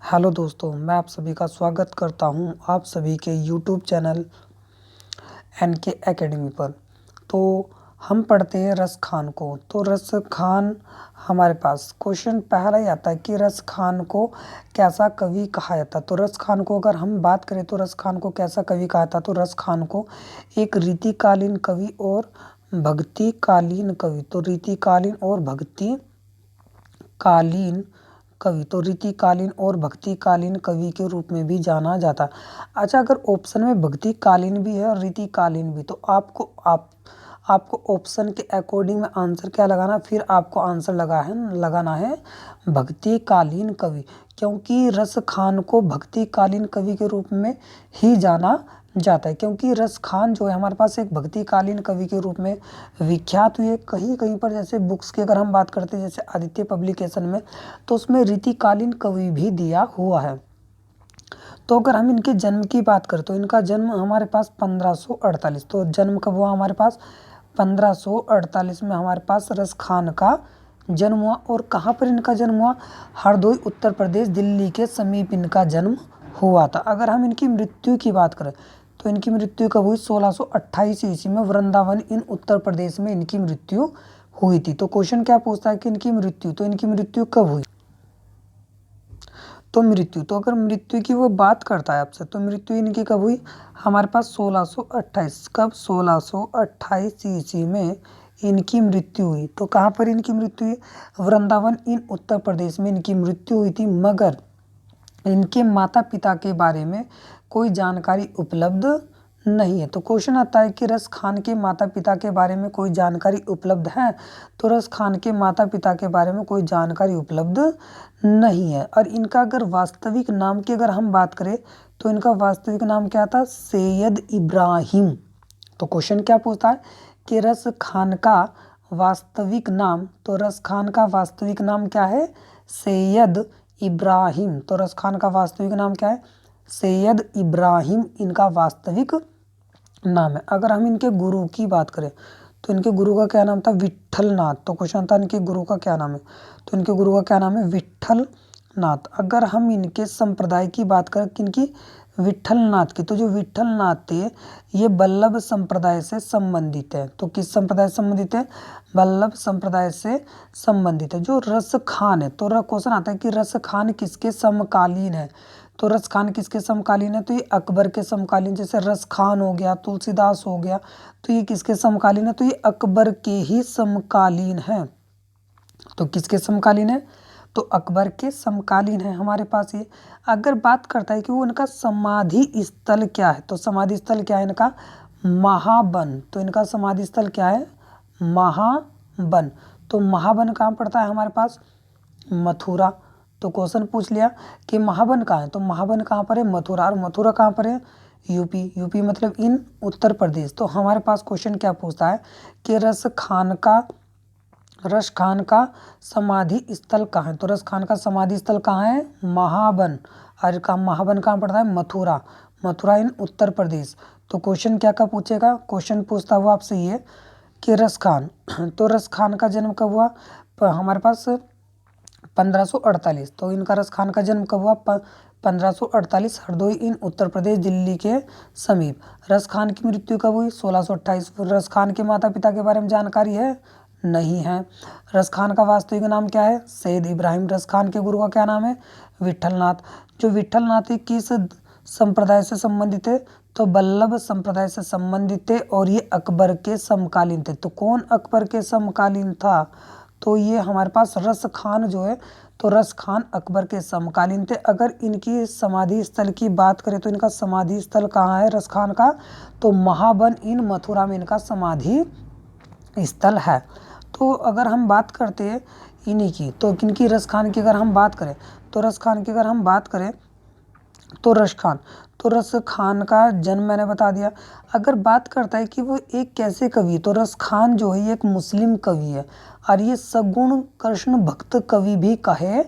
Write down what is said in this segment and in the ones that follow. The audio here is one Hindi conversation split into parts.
हेलो दोस्तों, मैं आप सभी का स्वागत करता हूं आप सभी के यूट्यूब चैनल एनके एकेडमी पर। तो हम पढ़ते हैं रस खान को। तो रस खान हमारे पास क्वेश्चन पहला ही आता है कि रस खान को कैसा कवि कहा जाता। तो रस खान को अगर हम बात करें तो रस खान को कैसा कवि कहा जाता, तो रस खान को एक रीतिकालीन कवि और भक्तिकालीन कवि। तो रीतिकालीन और भक्तिकालीन कवि, तो रीतिकालीन और भक्तिकालीन कवि के रूप में भी जाना जाता है। अच्छा, अगर ऑप्शन में भक्तिकालीन भी है और रीतिकालीन भी, तो आपको ऑप्शन के अकॉर्डिंग में आंसर क्या लगाना, फिर आपको आंसर लगाना है भक्तिकालीन कवि, क्योंकि रस खान को भक्तिकालीन कवि के रूप में ही जाना जाता है। क्योंकि रस खान जो है हमारे पास एक भक्तिकालीन कवि के रूप में विख्यात हुए। कहीं कहीं पर जैसे बुक्स की अगर हम बात करते हैं, जैसे आदित्य पब्लिकेशन में, तो उसमें रीतिकालीन कवि भी दिया हुआ है। तो अगर हम इनके जन्म की बात करें तो इनका जन्म हमारे पास 1548। तो जन्म कब हुआ हमारे पास 1548 में हमारे पास रस खान का जन्म हुआ। और कहाँ पर इनका जन्म हुआ, हरदोई उत्तर प्रदेश दिल्ली के समीप इनका जन्म हुआ था। अगर हम इनकी मृत्यु की बात करें तो इनकी मृत्यु कब हुई, 1628 ईस्वी में वृंदावन इन उत्तर प्रदेश में इनकी मृत्यु हुई थी। तो क्वेश्चन क्या पूछता है कि इनकी मृत्यु कब हुई। तो अगर मृत्यु की वो बात करता है आपसे, तो मृत्यु इनकी कब हुई हमारे पास 1628। कब 1628 ईस्वी में इनकी मृत्यु हुई। तो कहाँ पर इनकी मृत्यु हुई, वृंदावन इन उत्तर प्रदेश में इनकी मृत्यु हुई थी। मगर इनके माता पिता के बारे में कोई जानकारी उपलब्ध नहीं है। तो क्वेश्चन आता है कि रस खान के माता पिता के बारे में कोई जानकारी उपलब्ध है। तो रस खान के माता पिता के बारे में कोई जानकारी उपलब्ध नहीं है। और इनका अगर वास्तविक नाम की अगर हम बात करें तो इनका वास्तविक नाम क्या था, सैयद इब्राहिम। तो क्वेश्चन क्या पूछता है कि रस खान का वास्तविक नाम, तो रस खान का वास्तविक नाम क्या है, सैयद इब्राहिम। तो रस खान का वास्तविक नाम क्या है, सैयद इब्राहिम इनका वास्तविक नाम है। अगर हम इनके गुरु की बात करें तो इनके गुरु का क्या नाम था, विट्ठल नाथ। तो क्वेश्चन था इनके गुरु का क्या नाम है, तो इनके गुरु का क्या नाम है, विट्ठल नाथ। अगर हम इनके संप्रदाय की बात करें किनकी, विट्ठल नाथ की, तो जो विट्ठल नाथ थे ये बल्लभ संप्रदाय से संबंधित है। तो किस संप्रदाय से संबंधित है, बल्लभ संप्रदाय से संबंधित है। जो रस खान है, तो क्वेश्चन आता है कि रस खान किसके समकालीन है। तो रस खान किसके समकालीन है, तो ये अकबर के समकालीन, जैसे रस खान हो गया, तुलसीदास हो गया, तो ये किसके समकालीन है, तो ये अकबर के ही समकालीन है। तो किसके समकालीन है, तो अकबर के समकालीन है हमारे पास ये। अगर बात करता है कि वो इनका समाधि स्थल क्या है, तो समाधि स्थल क्या है इनका, महाबन। तो इनका समाधि स्थल क्या है, महाबन। तो महाबन कहाँ पड़ता है हमारे पास, मथुरा। तो क्वेश्चन पूछ लिया कि महाबन कहाँ है, तो महाबन कहाँ पर है, मथुरा। और मथुरा कहाँ पर है, यूपी मतलब इन उत्तर प्रदेश। तो हमारे पास क्वेश्चन क्या पूछता है कि रस खान का समाधि स्थल कहाँ है। तो रस खान का समाधि स्थल कहाँ है, महाबन। और महाबन कहाँ पड़ता है, मथुरा इन उत्तर प्रदेश। तो क्वेश्चन क्या पूछेगा, क्वेश्चन पूछता हुआ आपसे ये कि रस खान तो रस खान का जन्म कब हुआ, हमारे पास 1548। तो इनका रस खान का जन्म कब हुआ, 1548, हरदोई इन उत्तर प्रदेश दिल्ली के समीप। रस खान की मृत्यु कब हुई, 1628। रस खान के माता पिता के बारे में जानकारी है, नहीं है। रस खान का वास्तविक नाम क्या है, सैयद इब्राहिम। रस खान के गुरु का क्या नाम है, विट्ठल नाथ। जो विट्ठल नाथ किस संप्रदाय से संबंधित है, तो बल्लभ संप्रदाय से संबंधित थे और ये अकबर के समकालीन थे। तो कौन अकबर के समकालीन था, तो ये हमारे पास रस खान जो है, तो रस खान अकबर के समकालीन थे। अगर इनकी समाधि स्थल की बात करें तो इनका समाधि स्थल कहाँ है रस खान का, तो महाबन इन मथुरा में इनका समाधि स्थल है। तो अगर हम बात करते हैं इन्हीं की, तो किनकी, रस खान की अगर हम बात करें, तो रस खान की अगर हम बात करें तो रस खान का जन्म मैंने बता दिया। अगर बात करता है कि वो एक कैसे कवि, तो रस खान जो है ये एक मुस्लिम कवि है और ये सगुण कृष्ण भक्त कवि भी कहे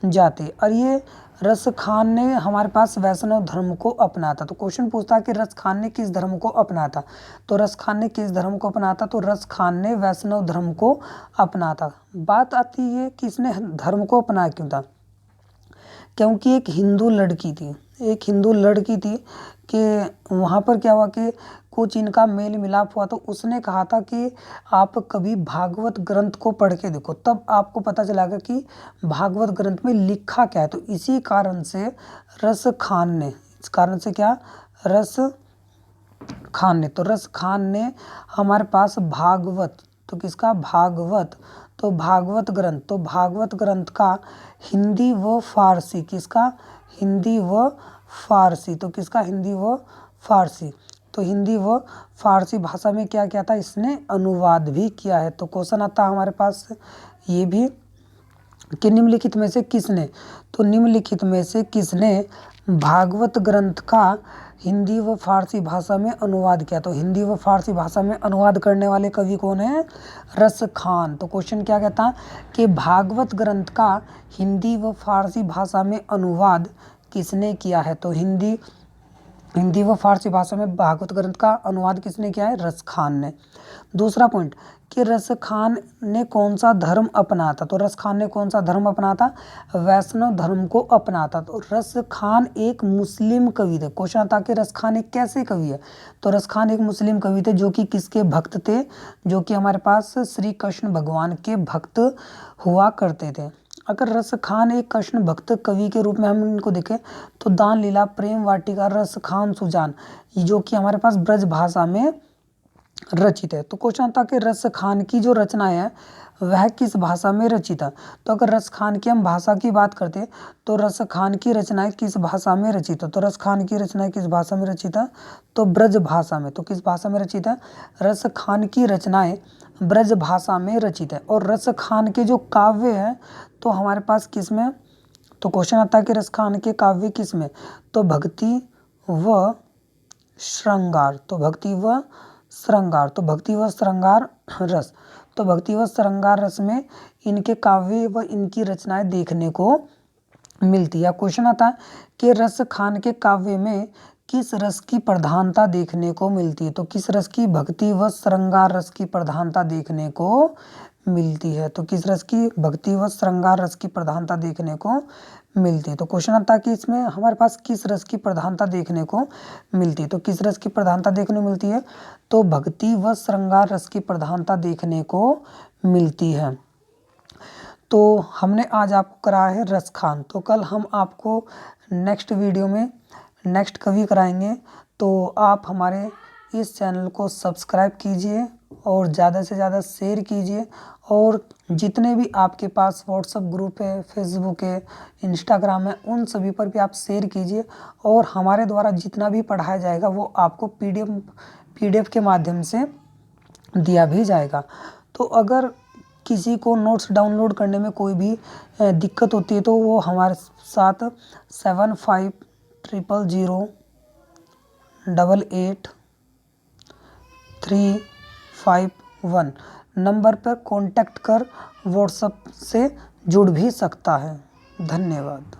जाते। और ये रस खान ने हमारे पास वैष्णव धर्म को अपनाया था। तो क्वेश्चन पूछता है कि रस खान ने किस धर्म को अपनाया था, तो रस खान ने किस धर्म को अपनाया था, तो रस खान ने वैष्णव धर्म को अपनाया था। बात आती है कि इसने धर्म को अपनाया क्यों था, क्योंकि एक हिंदू लड़की थी कि वहाँ पर क्या हुआ कि कुछ इनका मेल मिलाप हुआ, तो उसने कहा था कि आप कभी भागवत ग्रंथ को पढ़ के देखो, तब आपको पता चलेगा कि भागवत ग्रंथ में लिखा क्या है। तो इसी कारण से रस खान ने, इस कारण से क्या, रस खान ने हमारे पास भागवत, तो किसका, भागवत, तो भागवत ग्रंथ का हिंदी व फारसी, किसका, हिंदी व फारसी, तो किसका, हिंदी व फारसी, तो हिंदी व फारसी भाषा में क्या किया था, इसने अनुवाद भी किया है। तो क्वेश्चन आता है हमारे पास ये भी कि निम्नलिखित में से किसने, तो निम्नलिखित में से किसने भागवत ग्रंथ का हिंदी व फारसी भाषा में अनुवाद किया। तो हिंदी व फारसी भाषा में अनुवाद करने वाले कवि कौन है, रस खान। तो क्वेश्चन क्या कहता है कि भागवत ग्रंथ का हिंदी व फारसी भाषा में अनुवाद किसने किया है। तो हिंदी व फारसी भाषा में भागवत ग्रंथ का अनुवाद किसने किया है, रस खान ने। दूसरा पॉइंट कि रस खान ने कौन सा धर्म अपनाया था। तो रस खान ने कौन सा धर्म अपनाया था, वैष्णव धर्म को अपनाया था। तो रस खान एक मुस्लिम कवि थे। क्वेश्चन आता कि रस खान एक कैसे कवि है। तो रस खान एक मुस्लिम कवि थे जो कि किसके भक्त थे, जो कि हमारे पास श्री कृष्ण भगवान के भक्त हुआ करते थे। अगर रस खान एक कृष्ण भक्त कवि के रूप में हम इनको देखें तो दान लीला, प्रेम वाटिका, रस खान सुजान, जो कि हमारे पास ब्रज भाषा में रचित है। तो क्वेश्चन आता कि रस खान की जो रचनाएं है वह किस भाषा में रचित है। तो अगर रस खान की हम भाषा की बात करते हैं तो रस खान की रचनाएं किस भाषा में रचित है। तो रस खान की रचनाएं किस भाषा में रचित है, तो ब्रज भाषा में। तो किस भाषा में रचित है, रस खान की रचनाएं ब्रज भाषा में रचित है। और रस खान के जो काव्य है तो हमारे पास किस में, तो क्वेश्चन आता है कि रस खान के काव्य किस में, तो भक्ति व श्रृंगार, तो भक्ति व श्रृंगार, तो भक्ति व श्रृंगार रस, तो भक्ति व श्रृंगार रस में इनके काव्य व इनकी रचनाएं देखने को मिलती है। क्वेश्चन आता है कि रस खान के काव्य में किस रस की प्रधानता देखने को मिलती है। तो किस रस की, भक्ति व श्रृंगार रस की प्रधानता देखने को मिलती है। तो किस रस की, भक्ति व श्रृंगार रस की प्रधानता देखने को मिलती है। तो क्वेश्चन आता है कि इसमें हमारे पास किस रस की प्रधानता देखने को मिलती है। तो किस रस की प्रधानता देखने को मिलती है, तो भक्ति व श्रृंगार रस की प्रधानता देखने को मिलती है। तो हमने आज आपको कराया है रस खान। तो कल हम आपको नेक्स्ट वीडियो में नेक्स्ट कवि कराएंगे। तो आप हमारे इस चैनल को सब्सक्राइब कीजिए और ज़्यादा से ज़्यादा शेयर कीजिए, और जितने भी आपके पास व्हाट्सएप ग्रुप है, फेसबुक है, इंस्टाग्राम है, उन सभी पर भी आप शेयर कीजिए। और हमारे द्वारा जितना भी पढ़ाया जाएगा वो आपको पीडीएफ के माध्यम से दिया भी जाएगा। तो अगर किसी को नोट्स डाउनलोड करने में कोई भी दिक्कत होती है तो वो हमारे साथ 7500888351 नंबर पर कांटेक्ट कर व्हाट्सएप से जुड़ भी सकता है। धन्यवाद।